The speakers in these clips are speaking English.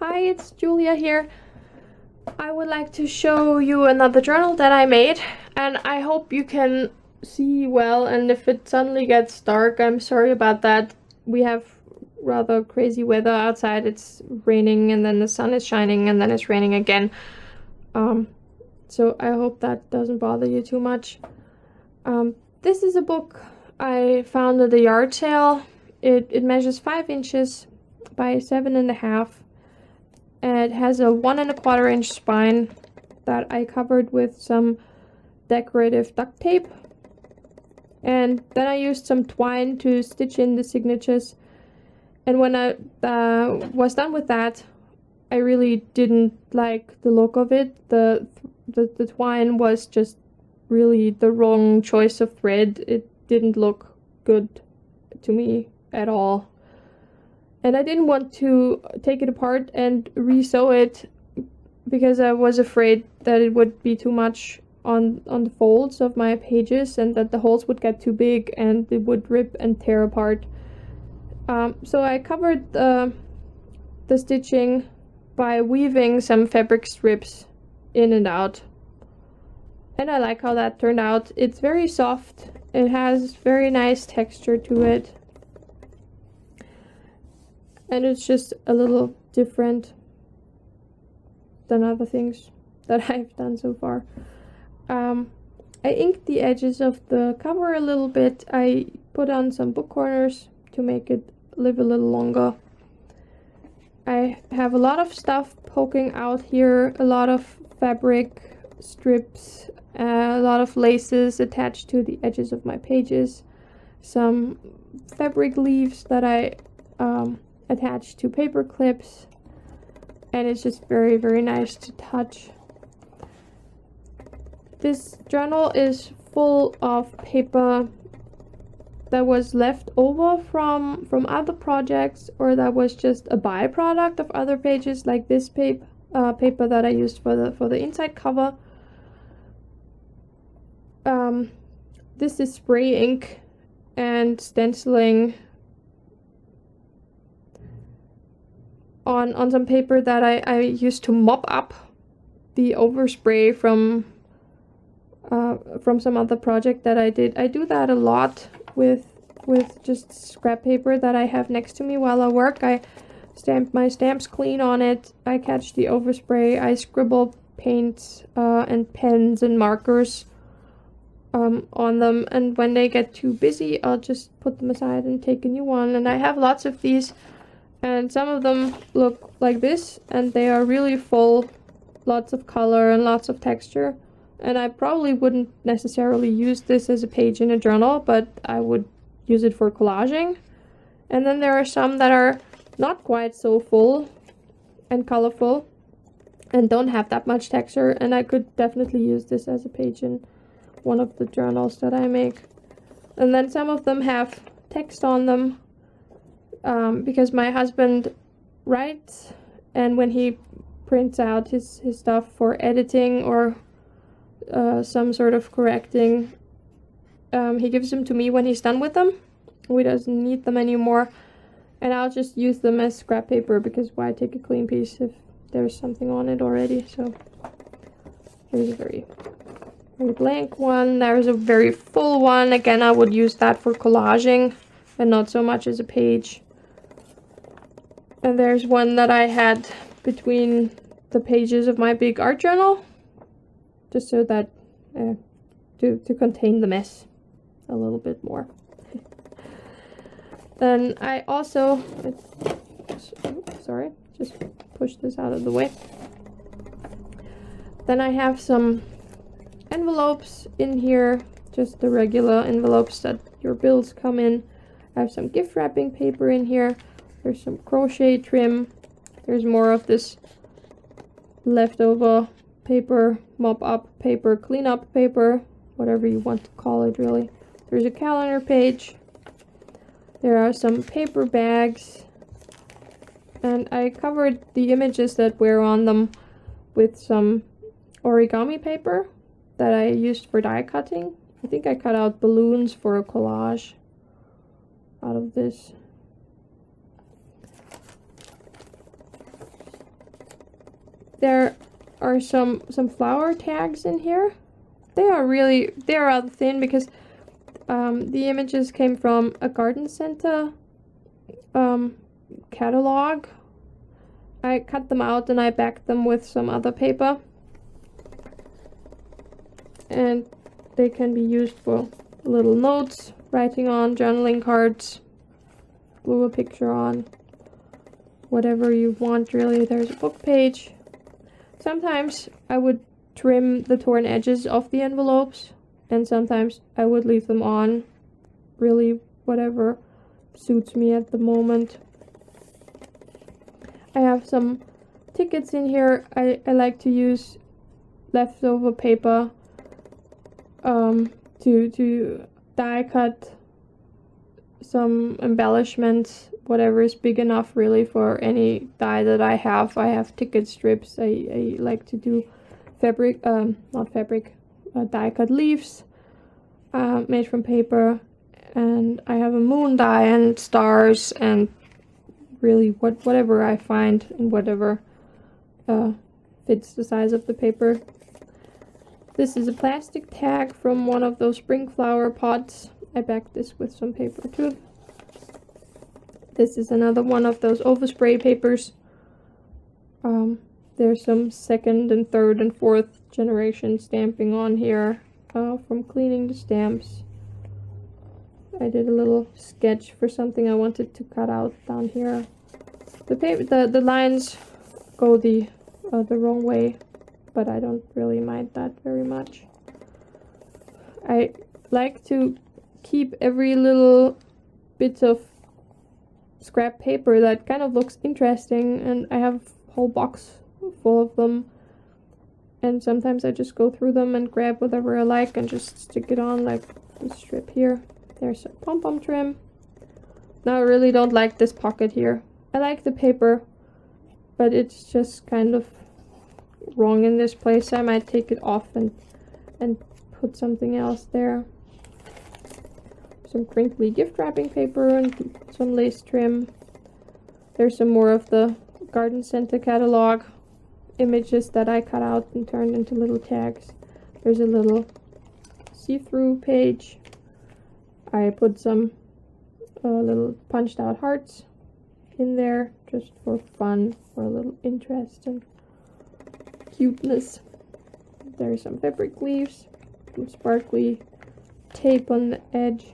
Hi, it's Julia here. I would like to show you another journal that I made, and I hope you can see well, and if it suddenly gets dark, I'm sorry about that. We have rather crazy weather outside. It's raining and then the sun is shining and then it's raining again. So I hope that doesn't bother you too much. This is a book I found at a yard sale. It measures 5 inches by 7.5. And it has a 1.25 inch spine that I covered with some decorative duct tape. And then I used some twine to stitch in the signatures. And when I was done with that, I really didn't like the look of it. The twine was just really the wrong choice of thread. It didn't look good to me at all. And I didn't want to take it apart and re-sew it because I was afraid that it would be too much on the folds of my pages and that the holes would get too big and it would rip and tear apart. So I covered the stitching by weaving some fabric strips in and out. And I like how that turned out. It's very soft. It has very nice texture to it. And it's just a little different than other things that I've done so far. I inked the edges of the cover a little bit. I put on some book corners to make it live a little longer. I have a lot of stuff poking out here, a lot of fabric strips, a lot of laces attached to the edges of my pages, some fabric leaves that I attached to paper clips, and it's just very, very nice to touch. This journal is full of paper that was left over from other projects, or that was just a byproduct of other pages, like this paper that I used for the inside cover. This is spray ink and stenciling on some paper that I used to mop up the overspray from some other project that I did. I do that a lot with just scrap paper that I have next to me while I work. I stamp my stamps clean on it. I catch the overspray. I scribble paints and pens and markers on them, and when they get too busy, I'll just put them aside and take a new one. And I have lots of these. And some of them look like this, and they are really full, lots of color and lots of texture. And I probably wouldn't necessarily use this as a page in a journal, but I would use it for collaging. And then there are some that are not quite so full and colorful and don't have that much texture, and I could definitely use this as a page in one of the journals that I make. And then some of them have text on them. Because my husband writes, and when he prints out his stuff for editing or some sort of correcting, he gives them to me when he's done with them. He doesn't need them anymore, and I'll just use them as scrap paper, because why take a clean piece if there's something on it already. So here's a very, very blank one. There's a very full one. Again, I would use that for collaging and not so much as a page. And there's one that I had between the pages of my big art journal, just so that to contain the mess a little bit more. Then I also, sorry, just push this out of the way. Then I have some envelopes in here, just the regular envelopes that your bills come in. I have some gift wrapping paper in here. There's some crochet trim. There's more of this leftover paper, mop up paper, clean up paper, whatever you want to call it really. There's a calendar page. There are some paper bags. And I covered the images that were on them with some origami paper that I used for die cutting. I think I cut out balloons for a collage out of this. There are some flower tags in here. They are rather thin because the images came from a garden center catalog. I cut them out and I backed them with some other paper. And they can be used for little notes, writing on, journaling cards, glue a picture on, whatever you want really. There's a book page. Sometimes I would trim the torn edges off the envelopes, and sometimes I would leave them on. Really, whatever suits me at the moment. I have some tickets in here. I like to use leftover paper to die cut some embellishments, whatever is big enough really for any die that I have. I have ticket strips. I like to do fabric, die cut leaves made from paper, and I have a moon die and stars and really whatever I find and whatever fits the size of the paper. This is a plastic tag from one of those spring flower pots. I backed this with some paper too. This is another one of those overspray papers. There's some second and third and fourth generation stamping on here from cleaning the stamps. I did a little sketch for something I wanted to cut out down here. The paper, the lines go the wrong way, but I don't really mind that very much. I like to keep every little bit of scrap paper that kind of looks interesting, and I have a whole box full of them, and sometimes I just go through them and grab whatever I like and just stick it on, like this strip here. There's a pom-pom trim. Now I really don't like this pocket here. I like the paper, but it's just kind of wrong in this place. I might take it off and put something else there. Some crinkly gift wrapping paper and some lace trim. There's some more of the garden center catalog images that I cut out and turned into little tags. There's a little see-through page. I put some little punched out hearts in there just for fun, for a little interest and cuteness. There's some fabric leaves, some sparkly tape on the edge.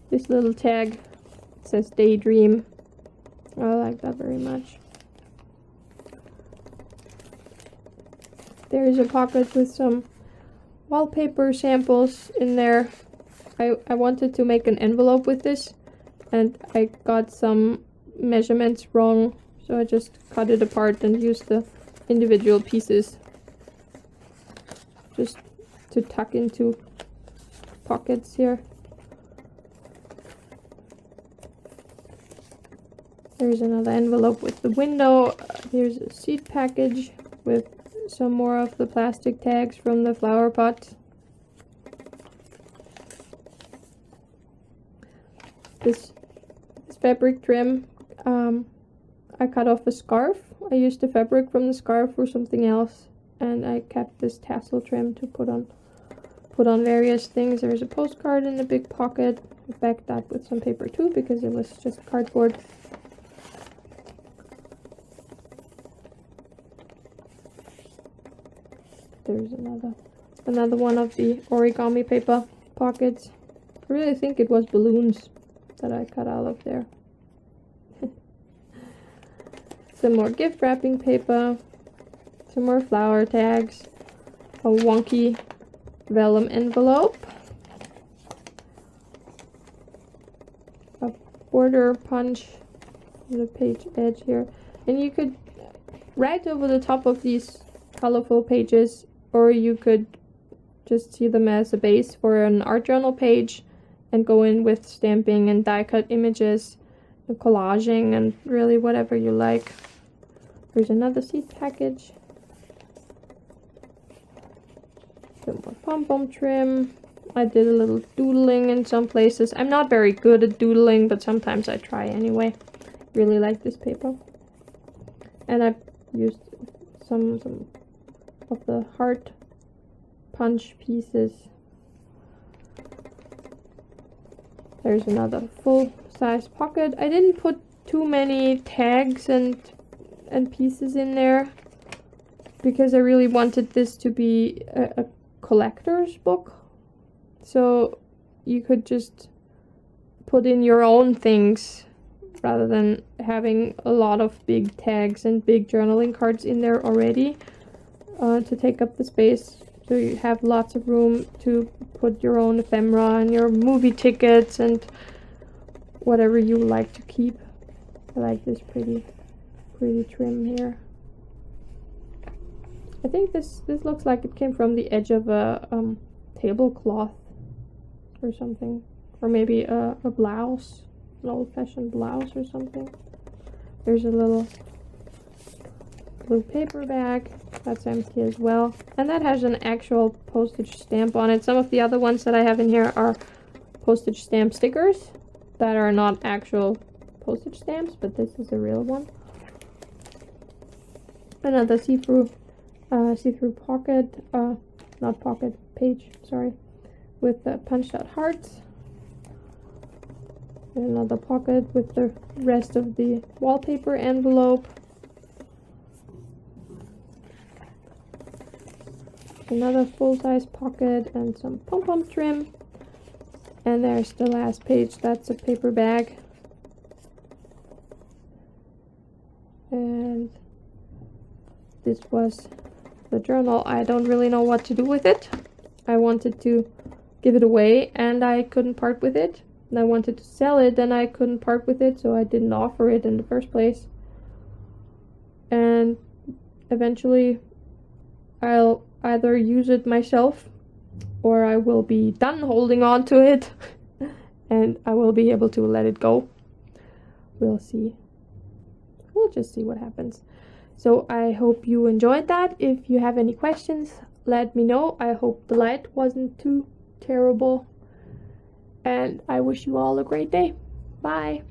This little tag says Daydream. I like that very much. There's a pocket with some wallpaper samples in there. I wanted to make an envelope with this, and I got some measurements wrong, so I just cut it apart and used the individual pieces just to tuck into pockets here. There's another envelope with the window. Here's a seed package with some more of the plastic tags from the flower pots. This fabric trim, I cut off a scarf. I used the fabric from the scarf for something else, and I kept this tassel trim to put on various things. There's a postcard in the big pocket. I backed that with some paper too because it was just cardboard. There's another one of the origami paper pockets. I really think it was balloons that I cut out of there. Some more gift wrapping paper, some more flower tags, a wonky vellum envelope, a border punch on the page edge here, and you could write over the top of these colorful pages, or you could just see them as a base for an art journal page and go in with stamping and die cut images and collaging and really whatever you like. There's another seed package. Some more pom-pom trim. I did a little doodling in some places. I'm not very good at doodling, but sometimes I try anyway. Really like this paper. And I used some of the heart punch pieces. There's another full-size pocket. I didn't put too many tags and pieces in there because I really wanted this to be a collector's book. So you could just put in your own things rather than having a lot of big tags and big journaling cards in there already to take up the space. So you have lots of room to put your own ephemera and your movie tickets and whatever you like to keep. I like this pretty trim here. I think this looks like it came from the edge of a tablecloth or something, or maybe a blouse, an old-fashioned blouse or something. There's a little blue paper bag that's empty as well, and that has an actual postage stamp on it. Some of the other ones that I have in here are postage stamp stickers that are not actual postage stamps, but this is a real one. Another see-through pocket, not pocket, page, sorry, with the punched out hearts. And another pocket with the rest of the wallpaper envelope. Another full-size pocket and some pom-pom trim. And there's the last page, that's a paper bag. And this was the journal. I don't really know what to do with it. I wanted to give it away and I couldn't part with it. And I wanted to sell it and I couldn't part with it, so I didn't offer it in the first place. And eventually I'll either use it myself or I will be done holding on to it and I will be able to let it go. We'll see. We'll just see what happens. So I hope you enjoyed that. If you have any questions, let me know. I hope the light wasn't too terrible. And I wish you all a great day. Bye.